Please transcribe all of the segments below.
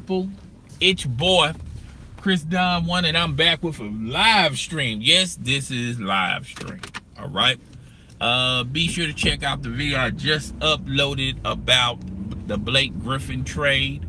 people? It's your boy, Chris Don One, and I'm back with a live stream. Yes, this is live stream. All right. Be sure to check out the video I just uploaded about the Blake Griffin trade.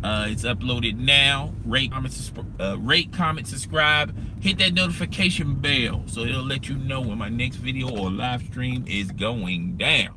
It's uploaded now. Rate, comment, subscribe. Hit that notification bell so it'll let you know when my next video or live stream is going down.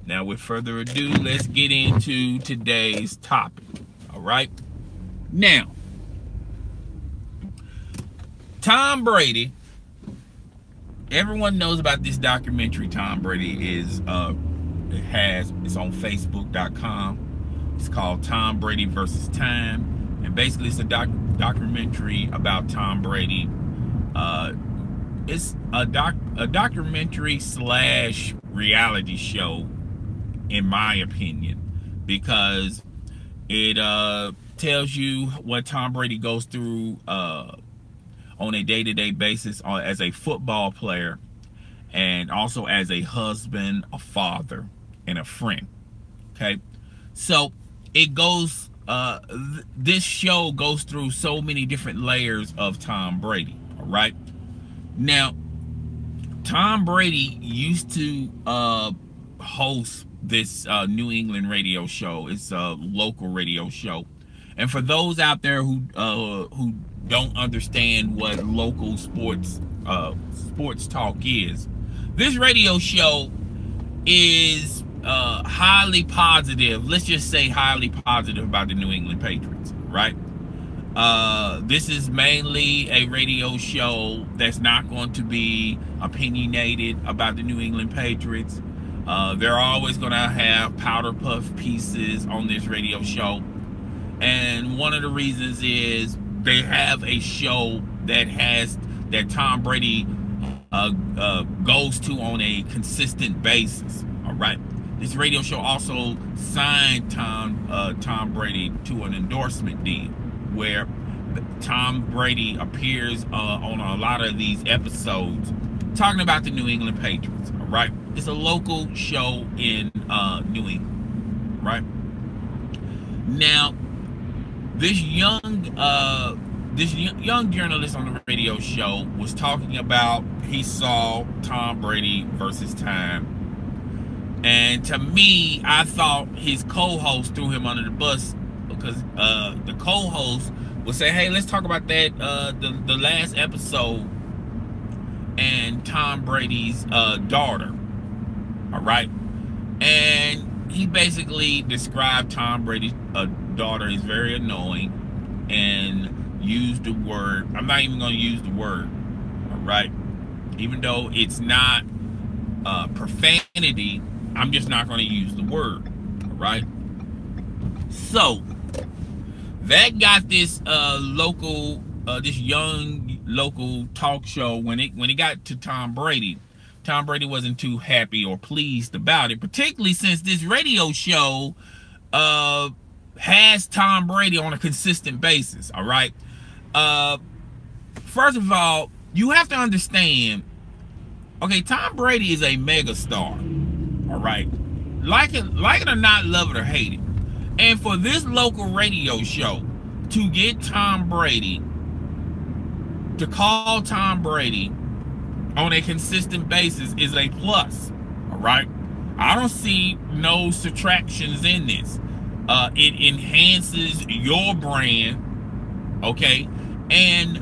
Now, with further ado, let's get into today's topic. All right. Now, Tom Brady. Everyone knows about this documentary. Tom Brady is it's on Facebook.com. It's called Tom Brady versus Time, and basically it's a documentary about Tom Brady. It's a documentary slash reality show, in my opinion, because it tells you what Tom Brady goes through on a day-to-day basis as a football player, and also as a husband, a father, and a friend. Okay, so it goes this show goes through so many different layers of Tom Brady. All right, now Tom Brady used to host this New England radio show. It's a local radio show, and for those out there who don't understand what local sports talk is, this radio show is highly positive. Let's just say highly positive about the New England Patriots, right? This is mainly a radio show that's not going to be opinionated about the New England Patriots. They're always going to have powder puff pieces on this radio show, and one of the reasons is they have a show that Tom Brady goes to on a consistent basis. All right, this radio show also signed Tom Brady to an endorsement deal where Tom Brady appears on a lot of these episodes talking about the New England Patriots. All right, it's a local show in New England. Right now, this young journalist on the radio show was talking about he saw Tom Brady versus Time, and to me, I thought his co-host threw him under the bus, because the co-host would say, "Hey, let's talk about that the last episode and Tom Brady's daughter." All right, and he basically described Tom Brady's daughter is very annoying, and used the word, I'm not even going to use the word, all right, even though it's not profanity, I'm just not going to use the word. All right, so that got this this young local talk show, when it got to Tom Brady wasn't too happy or pleased about it, particularly since this radio show has Tom Brady on a consistent basis. All right, first of all, you have to understand, okay, Tom Brady is a mega star. All right, like it or not, love it or hate it, and for this local radio show to get Tom Brady, to call Tom Brady on a consistent basis, is a plus. All right, I don't see no subtractions in this. It enhances your brand, okay, and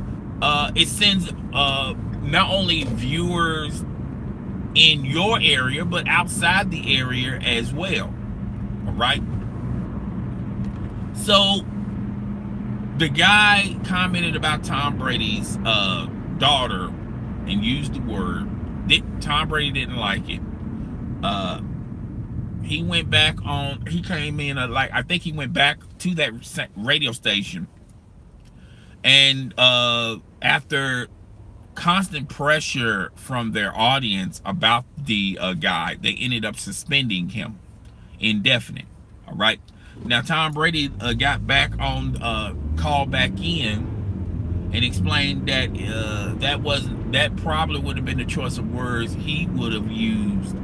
it sends not only viewers in your area but outside the area as well. All right, so the guy commented about Tom Brady's daughter and used the word. Tom Brady didn't like it. He went back on, he came in, I think he went back to that radio station, and after constant pressure from their audience about the guy, they ended up suspending him indefinite. All right, now Tom Brady got back on, called back in, and explained that that probably would have been the choice of words he would have used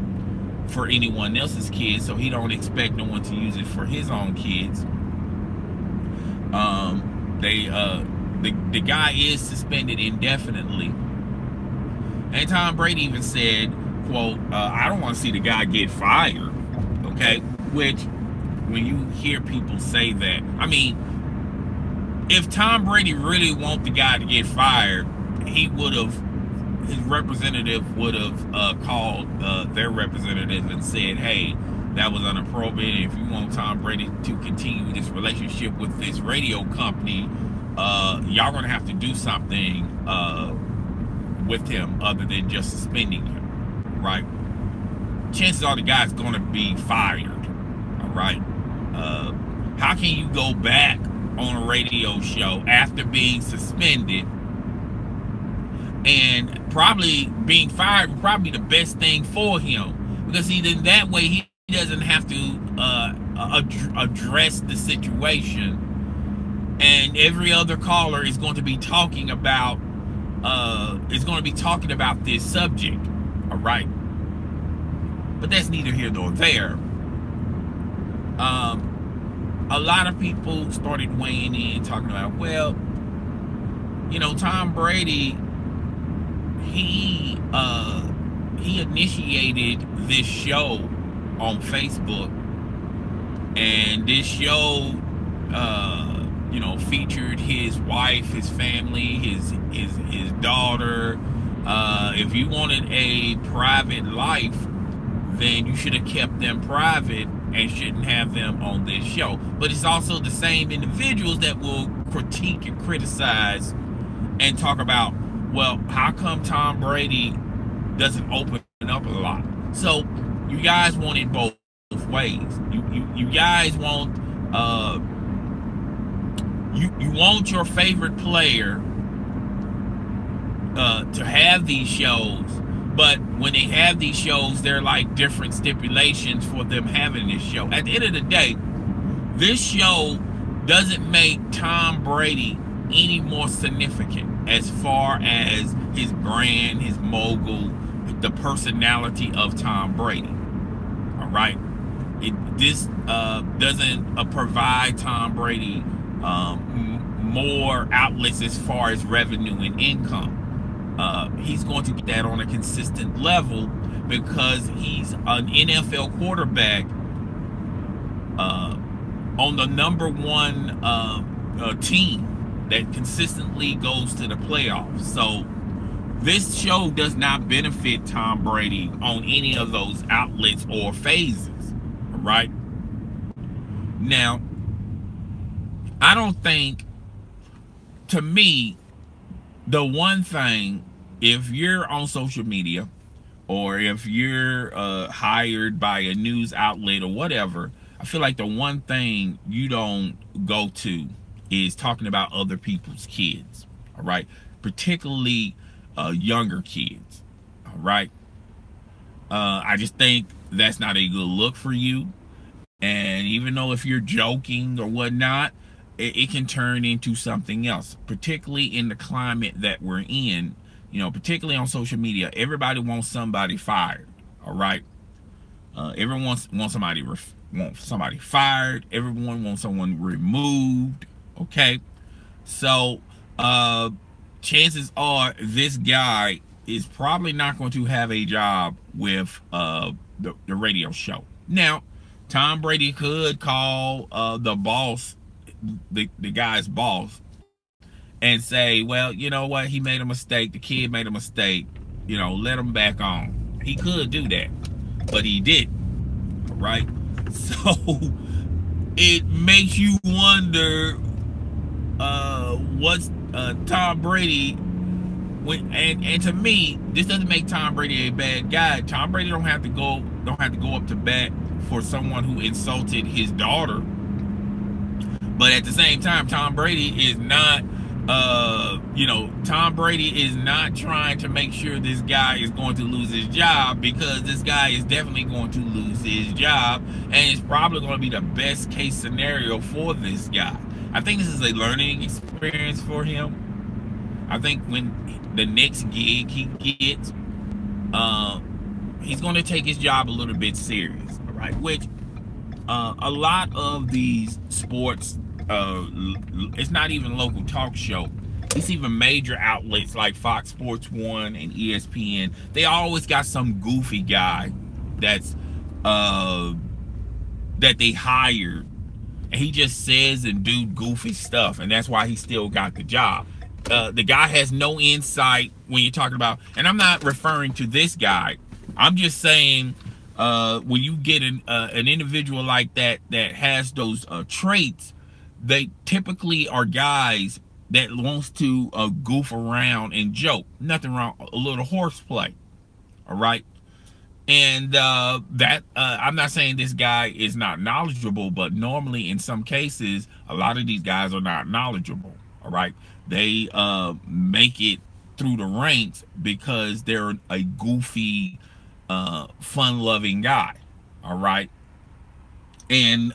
for anyone else's kids, so he don't expect no one to use it for his own kids. The guy is suspended indefinitely, and Tom Brady even said, "quote I don't want to see the guy get fired." Okay, which when you hear people say that, I mean, if Tom Brady really want the guy to get fired, he would have, his representative would have called their representative and said, "Hey, that was inappropriate. If you want Tom Brady to continue this relationship with this radio company, y'all gonna have to do something with him other than just suspending him, right?" Chances are the guy's gonna be fired. All right. How can you go back on a radio show after being suspended? And probably being fired would probably be the best thing for him, because in that way he doesn't have to address the situation, and every other caller is going to be talking about this subject. All right, but that's neither here nor there. A lot of people started weighing in, talking about, well, Tom Brady, he initiated this show on Facebook, and this show featured his wife, his family, his daughter. If you wanted a private life, then you should have kept them private and shouldn't have them on this show. But it's also the same individuals that will critique and criticize and talk about, well, how come Tom Brady doesn't open up a lot? So you guys want it both ways. You guys want you want your favorite player to have these shows, but when they have these shows, they're like different stipulations for them having this show. At the end of the day, this show doesn't make Tom Brady any more significant as far as his brand, his mogul, the personality of Tom Brady. All right, this doesn't provide Tom Brady more outlets as far as revenue and income. He's going to get that on a consistent level because he's an NFL quarterback on the #1 team that consistently goes to the playoffs. So this show does not benefit Tom Brady on any of those outlets or phases. All right. Now, I don't think, to me, the one thing, if you're on social media or if you're hired by a news outlet or whatever, I feel like the one thing you don't go to is talking about other people's kids. All right, particularly younger kids. All right, I just think that's not a good look for you. And even though if you're joking or whatnot, it can turn into something else, particularly in the climate that we're in. Particularly on social media, everybody wants somebody fired. All right, everyone wants somebody fired. Everyone wants someone removed. Okay, so chances are this guy is probably not going to have a job with the radio show. Now, Tom Brady could call the boss, the guy's boss, and say, well, you know what, he made a mistake, the kid made a mistake, let him back on. He could do that, but he didn't. Right? So it makes you wonder what's Tom Brady and to me, this doesn't make Tom Brady a bad guy. Tom Brady don't have to go up to bat for someone who insulted his daughter. But at the same time, Tom Brady is not Tom Brady is not trying to make sure this guy is going to lose his job, because this guy is definitely going to lose his job, and it's probably going to be the best case scenario for this guy. I think this is a learning experience for him. I think when the next gig he gets, he's going to take his job a little bit serious, all right? Which a lot of these sports it's not even local talk show. It's even major outlets like Fox Sports 1 and ESPN. They always got some goofy guy that's uh that they hired, and he just says and do goofy stuff, and that's why he still got the job. The guy has no insight when you're talking about, and I'm not referring to this guy. I'm just saying, when you get an individual like that that has those traits, they typically are guys that wants to goof around and joke. Nothing wrong, a little horseplay. All right. And I'm not saying this guy is not knowledgeable, but normally in some cases, a lot of these guys are not knowledgeable. All right. They make it through the ranks because they're a goofy, fun-loving guy. All right. And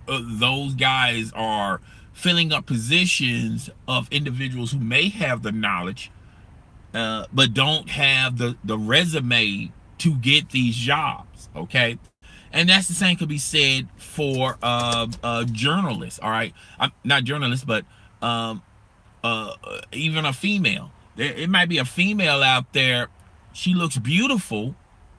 those guys are filling up positions of individuals who may have the knowledge, but don't have the resume to get these jobs. Okay. And that's the same could be said for journalists. All right. Not journalists, but uh, even a female. It might be a female out there. She looks beautiful,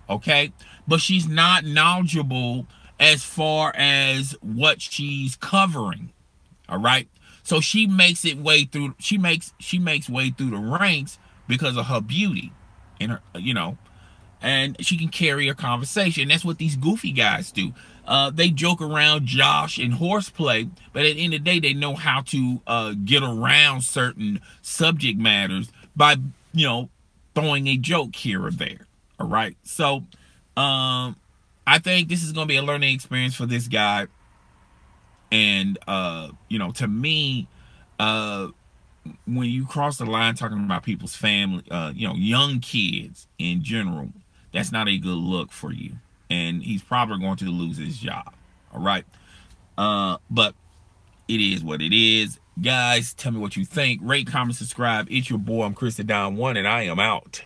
okay, but she's not knowledgeable as far as what she's covering. All right, so she makes it way through. She makes way through the ranks because of her beauty, and her, and she can carry a conversation. That's what these goofy guys do. They joke around, josh, and horseplay, but at the end of the day, they know how to get around certain subject matters by, throwing a joke here or there. All right. So, I think this is going to be a learning experience for this guy. And, to me, when you cross the line talking about people's family, young kids in general, that's not a good look for you. And he's probably going to lose his job. All right. But it is what it is. Guys, tell me what you think. Rate, comment, subscribe. It's your boy. I'm Chris the Don One, and I am out.